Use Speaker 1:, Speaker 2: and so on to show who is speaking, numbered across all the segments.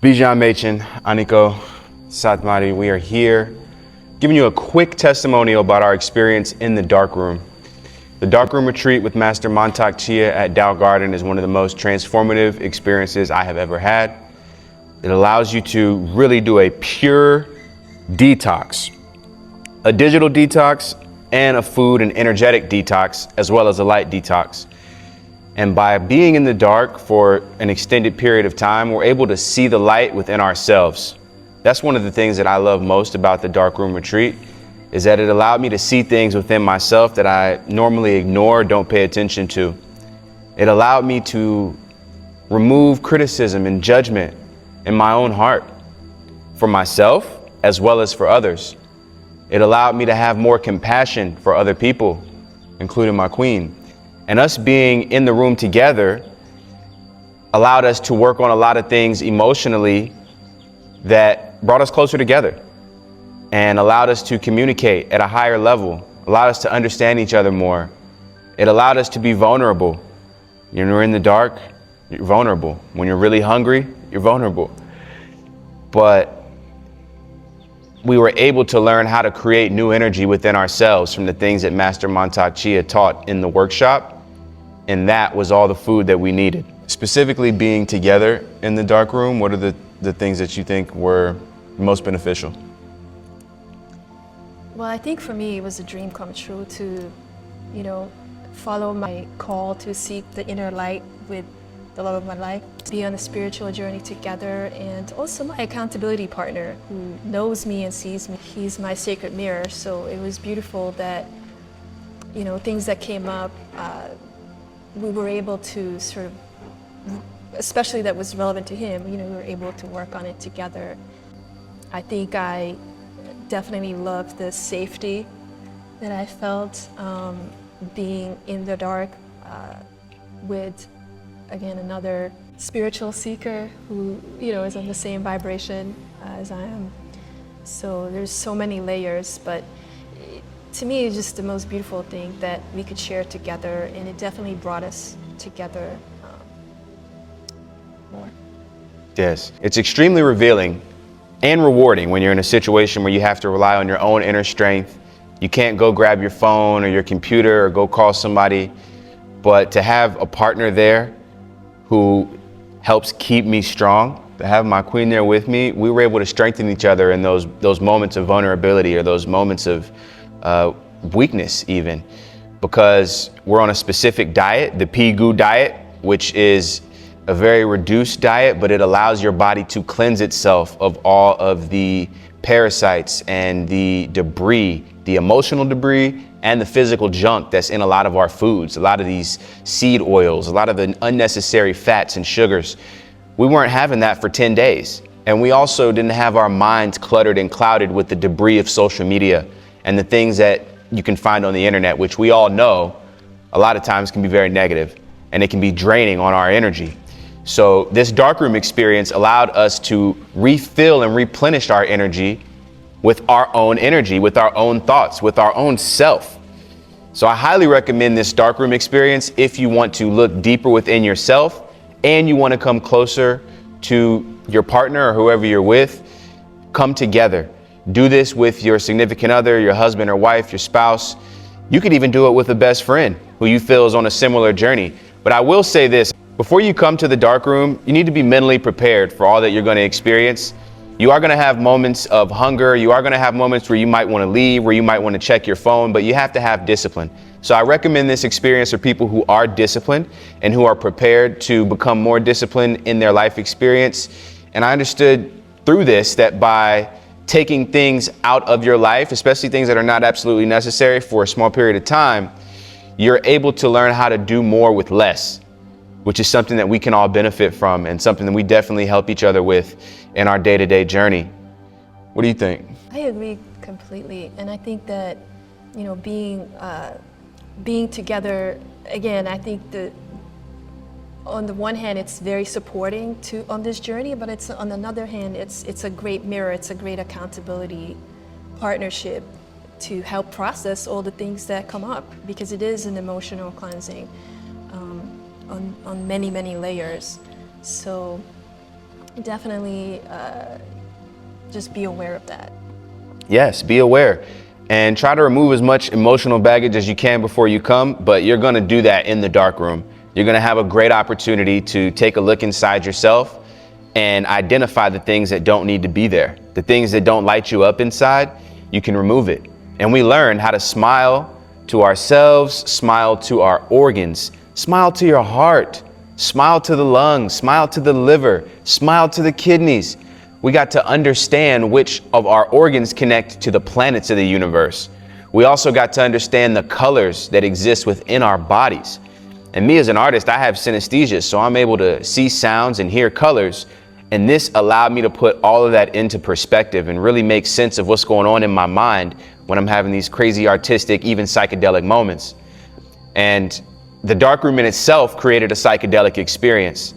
Speaker 1: Bijan, Aniko, Satmari, we are here giving you a quick testimonial about our experience in the darkroom. The darkroom retreat with Master Mantak Chia at Tao Garden is one of the most transformative experiences I have ever had. It allows you to really do a pure detox, a digital detox and a food and energetic detox, as well as a light detox. And by being in the dark for an extended period of time, we're able to see the light within ourselves. That's one of the things that I love most about the darkroom retreat, is that it allowed me to see things within myself that I normally ignore, don't pay attention to. It allowed me to remove criticism and judgment in my own heart for myself as well as for others. It allowed me to have more compassion for other people, including my queen. And us being in the room together allowed us to work on a lot of things emotionally that brought us closer together and allowed us to communicate at a higher level, allowed us to understand each other more. It allowed us to be vulnerable. When you're in the dark, you're vulnerable. When you're really hungry, you're vulnerable. But we were able to learn how to create new energy within ourselves from the things that Master Mantak Chia taught in the workshop. And that was all the food that we needed. Specifically being together in the dark room, what are the things that you think were most beneficial?
Speaker 2: Well, I think for me, it was a dream come true to, follow my call to seek the inner light with the love of my life, be on a spiritual journey together, and also my accountability partner who knows me and sees me. He's my sacred mirror, so it was beautiful that, things that came up, we were able to sort of, especially that was relevant to him, we were able to work on it together. I think I definitely loved the safety that I felt being in the dark with, again, another spiritual seeker who, is on the same vibration as I am. So there's so many layers, but to me, it's just the most beautiful thing that we could share together, and it definitely brought us together more.
Speaker 1: Yes, it's extremely revealing and rewarding when you're in a situation where you have to rely on your own inner strength. You can't go grab your phone or your computer or go call somebody, but to have a partner there who helps keep me strong, to have my queen there with me, we were able to strengthen each other in those moments of vulnerability or those moments of weakness even, because we're on a specific diet, the Gu diet, which is a very reduced diet, but it allows your body to cleanse itself of all of the parasites and the debris, the emotional debris and the physical junk that's in a lot of our foods, a lot of these seed oils, a lot of the unnecessary fats and sugars. We weren't having that for 10 days. And we also didn't have our minds cluttered and clouded with the debris of social media and the things that you can find on the internet, which we all know a lot of times can be very negative and it can be draining on our energy. So this darkroom experience allowed us to refill and replenish our energy with our own energy, with our own thoughts, with our own self. So I highly recommend this darkroom experience if you want to look deeper within yourself and you want to come closer to your partner or whoever you're with. Come together. Do this with your significant other, your husband or wife, your spouse. You could even do it with a best friend who you feel is on a similar journey. But I will say this, before you come to the darkroom, you need to be mentally prepared for all that you're going to experience. You are going to have moments of hunger. You are going to have moments where you might want to leave, where you might want to check your phone, but you have to have discipline. So I recommend this experience for people who are disciplined and who are prepared to become more disciplined in their life experience. And I understood through this that by taking things out of your life, especially things that are not absolutely necessary for a small period of time, you're able to learn how to do more with less, which is something that we can all benefit from and something that we definitely help each other with in our day-to-day journey. What do you think?
Speaker 2: I agree completely. And I think that, being together, again, I think that on the one hand, it's very supporting on this journey, but it's on another hand, it's a great mirror, it's a great accountability partnership to help process all the things that come up, because it is an emotional cleansing on many, many layers. So definitely just be aware of that.
Speaker 1: Yes, be aware and try to remove as much emotional baggage as you can before you come, but you're going to do that in the dark room. You're going to have a great opportunity to take a look inside yourself and identify the things that don't need to be there. The things that don't light you up inside, you can remove it. And we learn how to smile to ourselves, smile to our organs, smile to your heart, smile to the lungs, smile to the liver, smile to the kidneys. We got to understand which of our organs connect to the planets of the universe. We also got to understand the colors that exist within our bodies. And me as an artist, I have synesthesia, so I'm able to see sounds and hear colors. And this allowed me to put all of that into perspective and really make sense of what's going on in my mind when I'm having these crazy artistic, even psychedelic moments. And the darkroom in itself created a psychedelic experience.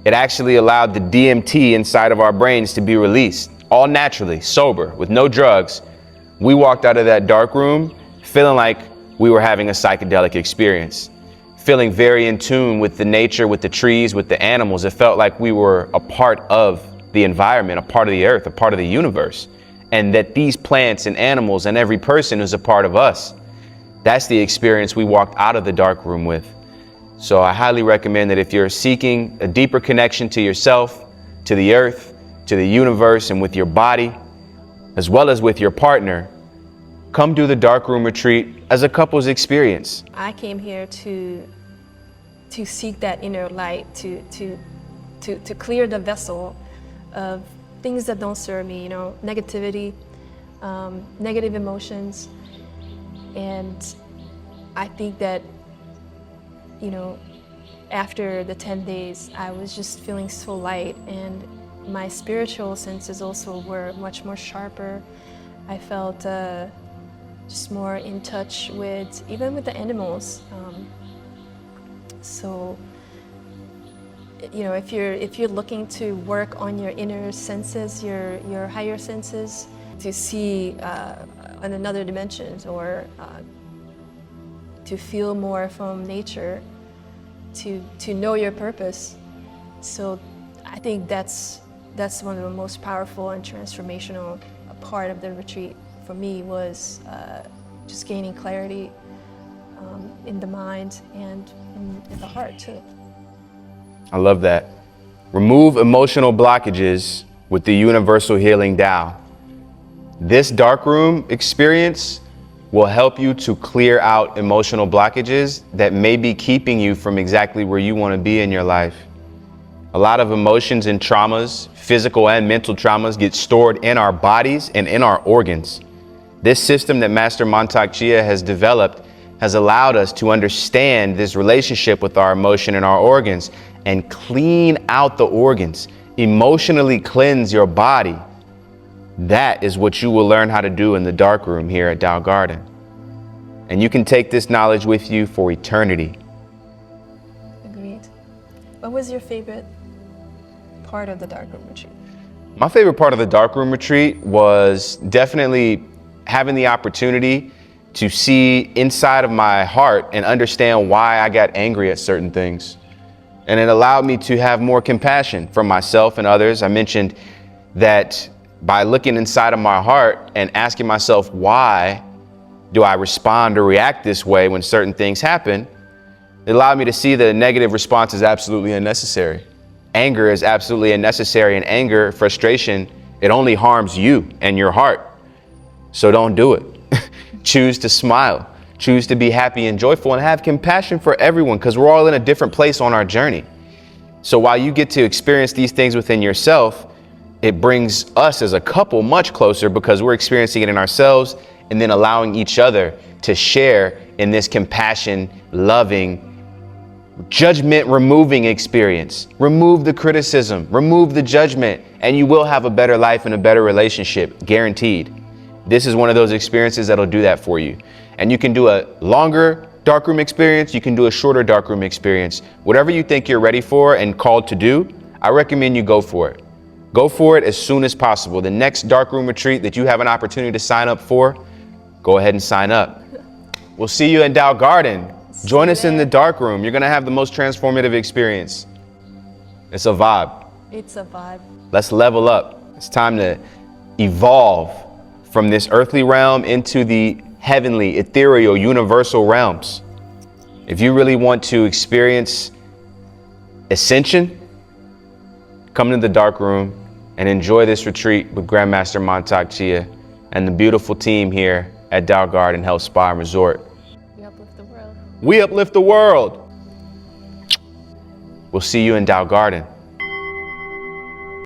Speaker 1: It actually allowed the DMT inside of our brains to be released, all naturally, sober, with no drugs. We walked out of that dark room feeling like we were having a psychedelic experience, feeling very in tune with the nature, with the trees, with the animals. It felt like we were a part of the environment, a part of the earth, a part of the universe, and that these plants and animals and every person is a part of us. That's the experience we walked out of the dark room with. So I highly recommend that if you're seeking a deeper connection to yourself, to the earth, to the universe, and with your body, as well as with your partner, come do the darkroom retreat as a couple's experience.
Speaker 2: I came here to seek that inner light, to clear the vessel of things that don't serve me, negativity, negative emotions. And I think that, after the 10 days, I was just feeling so light, and my spiritual senses also were much more sharper. I felt just more in touch with, even with the animals. So, if you're looking to work on your inner senses, your higher senses, to see on another dimension, or to feel more from nature, to know your purpose. So I think that's one of the most powerful and transformational part of the retreat for me, was just gaining clarity in the mind and in the heart too.
Speaker 1: I love that. Remove emotional blockages with the universal healing Tao. This darkroom experience will help you to clear out emotional blockages that may be keeping you from exactly where you want to be in your life. A lot of emotions and traumas, physical and mental traumas, get stored in our bodies and in our organs. This system that Master Mantak Chia has developed has allowed us to understand this relationship with our emotion and our organs and clean out the organs, emotionally cleanse your body. That is what you will learn how to do in the darkroom here at Tao Garden. And you can take this knowledge with you for eternity.
Speaker 2: Agreed. What was your favorite part of the darkroom retreat?
Speaker 1: My favorite part of the darkroom retreat was definitely having the opportunity to see inside of my heart and understand why I got angry at certain things. And it allowed me to have more compassion for myself and others. I mentioned that by looking inside of my heart and asking myself, why do I respond or react this way when certain things happen? It allowed me to see that a negative response is absolutely unnecessary. Anger is absolutely unnecessary, and anger, frustration, it only harms you and your heart. So don't do it. Choose to smile, choose to be happy and joyful, and have compassion for everyone, because we're all in a different place on our journey. So while you get to experience these things within yourself, it brings us as a couple much closer, because we're experiencing it in ourselves and then allowing each other to share in this compassion, loving, judgment removing experience. Remove the criticism, remove the judgment, and you will have a better life and a better relationship, guaranteed. This is one of those experiences that'll do that for you. And you can do a longer darkroom experience, you can do a shorter darkroom experience. Whatever you think you're ready for and called to do, I recommend you go for it. Go for it as soon as possible. The next darkroom retreat that you have an opportunity to sign up for, go ahead and sign up. We'll see you in Tao Garden. Join us in the darkroom. You're gonna have the most transformative experience. It's a vibe.
Speaker 2: It's a vibe.
Speaker 1: Let's level up. It's time to evolve from this earthly realm into the heavenly, ethereal, universal realms. If you really want to experience ascension, come to the dark room and enjoy this retreat with Grandmaster Mantak Chia and the beautiful team here at Tao Garden Health Spa and Resort.
Speaker 2: We uplift the world.
Speaker 1: We uplift the world. We'll see you in Tao Garden.